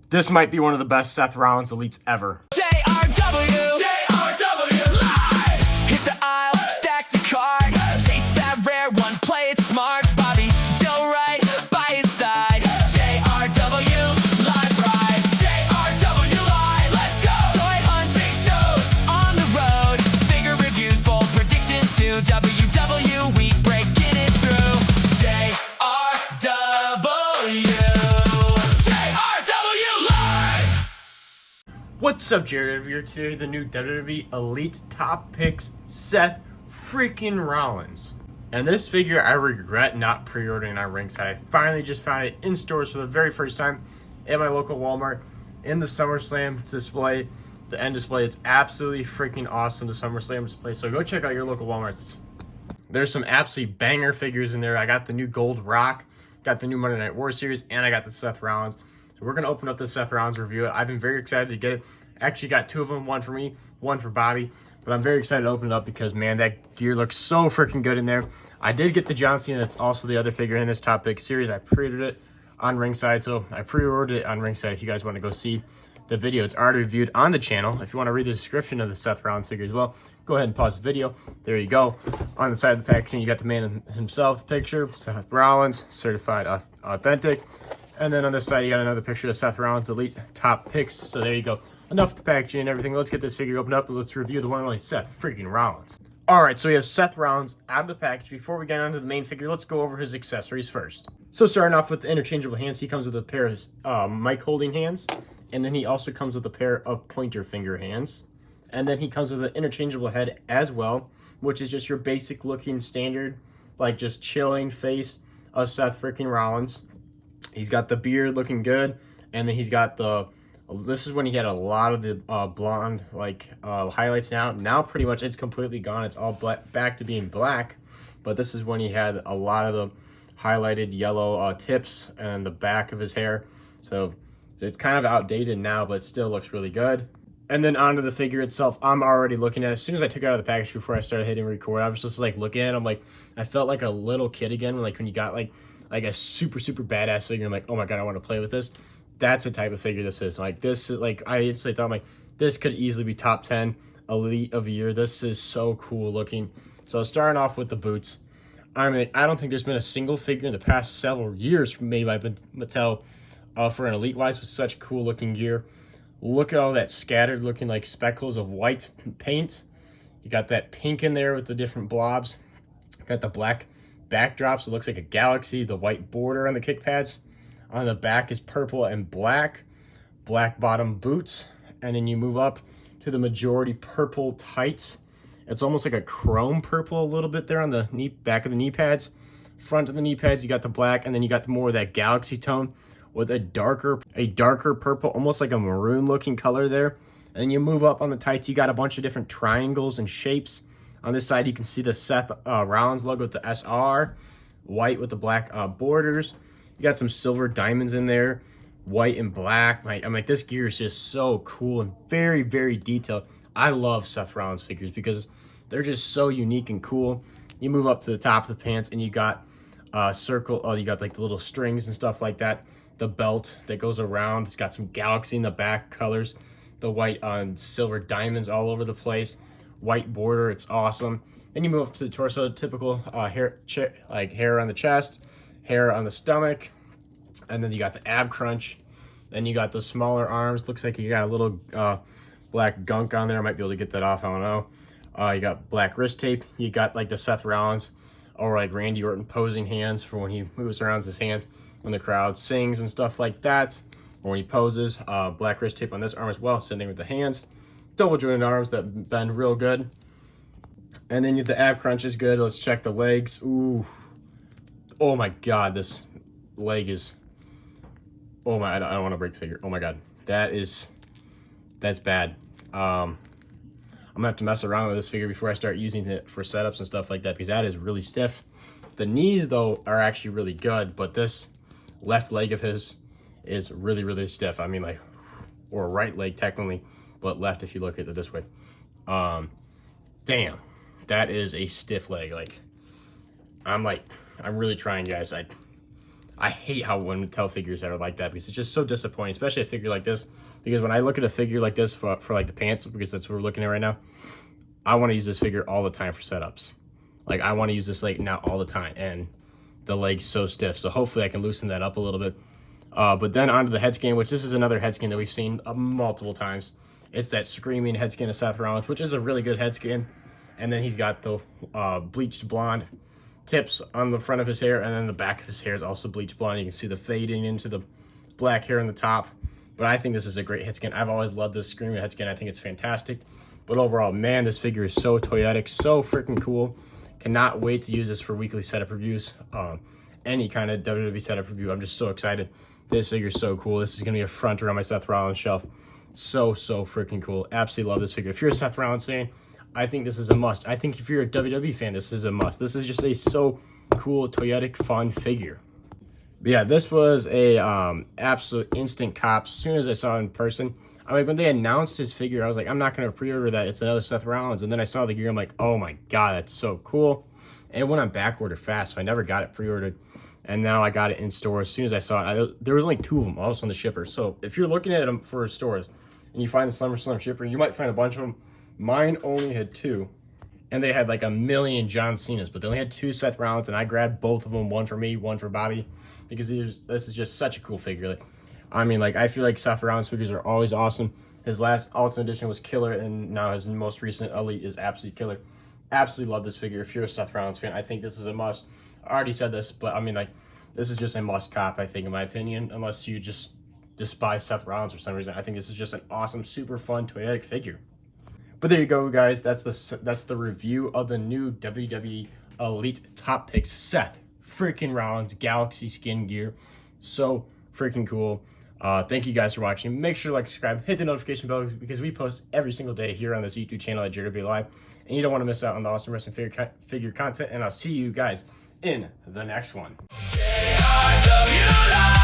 This might be one of the best Seth Rollins elites ever. JRW live. Hit the aisle, stack the card, chase that rare one, play it smart. Bobby Joe right by his side. JRW live ride. JRW live, let's go. Toy hunting shows on the road, figure reviews, bold predictions too. WW week breaking it through. What's up, Jared? Here today, the new WWE Elite Top Picks, Seth freaking Rollins. And this figure, I regret not pre-ordering on Ringside. I finally just found it in stores for the very first time at my local Walmart in the SummerSlam display, the end display. It's absolutely freaking awesome, the SummerSlam display. So go check out your local Walmarts. There's some absolutely banger figures in there. I got the new Gold Rock, got the new Monday Night War series, and I got the Seth Rollins. So we're going to open up the Seth Rollins, review it. I've been very excited to get it. Actually got two of them, one for me, one for Bobby. But I'm very excited to open it up because, man, that gear looks so freaking good in there. I did get the John Cena. That's also the other figure in this Top Pick series. I pre-ordered it on Ringside. So I pre-ordered it on Ringside if you guys want to go see the video. It's already reviewed on the channel. If you want to read the description of the Seth Rollins figure as well, go ahead and pause the video. There you go. On the side of the packaging, you got the man himself, the picture, Seth Rollins, certified authentic. And then on this side, you got another picture of Seth Rollins Elite Top Picks. So there you go. Enough of the packaging and everything. Let's get this figure opened up and let's review the one and only Seth freaking Rollins. All right, so we have Seth Rollins out of the package. Before we get onto the main figure, let's go over his accessories first. So starting off with the interchangeable hands, he comes with a pair of mic holding hands. And then he also comes with a pair of pointer finger hands. And then he comes with an interchangeable head as well, which is just your basic looking standard, like just chilling face of Seth freaking Rollins. He's got the beard looking good, and then he's got the, this is when he had a lot of the blonde highlights. Now pretty much it's completely gone. It's all back to being black, but this is when he had a lot of the highlighted yellow tips and the back of his hair. So it's kind of outdated now, but it still looks really good. And then onto the figure itself, I'm already looking at it. As soon as I took it out of the package before I started hitting record, I was just like looking at it. I'm like, I felt like a little kid again, like when you got like a super badass figure. I'm like, oh my god, I want to play with this. That's the type of figure this is. Like this, like I instantly thought, like this could easily be top 10 elite of the year. This is so cool looking. So starting off with the boots, I mean, I don't think there's been a single figure in the past several years made by Mattel for an elite wise with such cool looking gear. Look at all that scattered looking like speckles of white paint. You got that pink in there with the different blobs. Got the black backdrops. It looks like a galaxy. The white border on the kick pads. On the back is purple and black bottom boots. And then you move up to the majority purple tights. It's almost like a chrome purple a little bit there on the back of the knee pads. Front of the knee pads, you got the black, and then you got more of that galaxy tone with a darker purple, almost like a maroon looking color there. And then you move up on the tights, you got a bunch of different triangles and shapes. On this side, you can see the Seth Rollins logo with the SR, white with the black borders. You got some silver diamonds in there, white and black. I'm like, this gear is just so cool and very detailed. I love Seth Rollins figures because they're just so unique and cool. You move up to the top of the pants and you got you got like the little strings and stuff like that. The belt that goes around, it's got some galaxy in the back colors. The white on silver diamonds all over the place. White border, it's awesome. Then you move up to the torso, typical hair on the chest, hair on the stomach, and then you got the ab crunch. Then you got the smaller arms. Looks like you got a little black gunk on there. I might be able to get that off, I don't know. You got black wrist tape. You got like the Seth Rollins or like Randy Orton posing hands for when he moves around his hands when the crowd sings and stuff like that, or when he poses. Black wrist tape on this arm as well, same thing with the hands. Double jointed arms that bend real good. And then the ab crunch is good. Let's check the legs. Ooh. Oh my god, this leg is, oh my, I don't want to break the figure. Oh my god. That's bad. I'm gonna have to mess around with this figure before I start using it for setups and stuff like that, because that is really stiff. The knees though are actually really good, but this left leg of his is really stiff. I mean, like, or right leg technically, but left if you look at it this way. Damn, that is a stiff leg. Like, I'm really trying, guys. I hate how when Mattel figures are like that because it's just so disappointing, especially a figure like this. Because when I look at a figure like this for like the pants, because that's what we're looking at right now, I want to use this figure all the time for setups. Like I want to use this leg now all the time, and the leg's so stiff. So hopefully I can loosen that up a little bit. But then onto the head scan, which this is another head scan that we've seen multiple times. It's that screaming head scan of Seth Rollins, which is a really good head scan. And then he's got the bleached blonde tips on the front of his hair, and then the back of his hair is also bleached blonde. You can see the fading into the black hair on the top. But I think this is a great head scan. I've always loved this screaming head scan. I think it's fantastic. But overall, man, this figure is so toyetic, so freaking cool. Cannot wait to use this for weekly setup reviews. Any kind of WWE setup review. I'm just so excited. This figure is so cool. This is going to be a fronter on my Seth Rollins shelf. So freaking cool. Absolutely love this figure. If you're a Seth Rollins fan, I think this is a must. I think if you're a WWE fan, this is a must. This is just a so cool, toyetic, fun figure. But yeah, this was a absolute instant cop. As soon as I saw it in person, I mean, when they announced his figure, I was like, I'm not going to pre-order that. It's another Seth Rollins. And then I saw the gear. I'm like, oh my God, that's so cool. And it went on back order fast, so I never got it pre-ordered. And now I got it in store. As soon as I saw it, there was only 2 of them also on the shipper. So if you're looking at them for stores and you find the SummerSlam shipper, you might find a bunch of them. Mine only had 2. And they had like a million John Cena's, but they only had 2 Seth Rollins, and I grabbed both of them, one for me, one for Bobby, because this is just such a cool figure. Like, I mean, like, I feel like Seth Rollins figures are always awesome. His last Ultimate Edition was killer, and now his most recent Elite is absolutely killer. Absolutely love this figure. If you're a Seth Rollins fan, I think this is a must. I already said this, but I mean, like, this is just a must cop, I think, in my opinion, unless you just despise Seth Rollins for some reason. I think this is just an awesome, super fun, toyetic figure. But there you go, guys. That's the review of the new WWE Elite Top Picks Seth freaking Rollins Galaxy Skin Gear. So freaking cool. Thank you guys for watching. Make sure to like, subscribe, hit the notification bell because we post every single day here on this YouTube channel at JW Live. And you don't want to miss out on the awesome wrestling figure content. And I'll see you guys in the next one. JRW Live.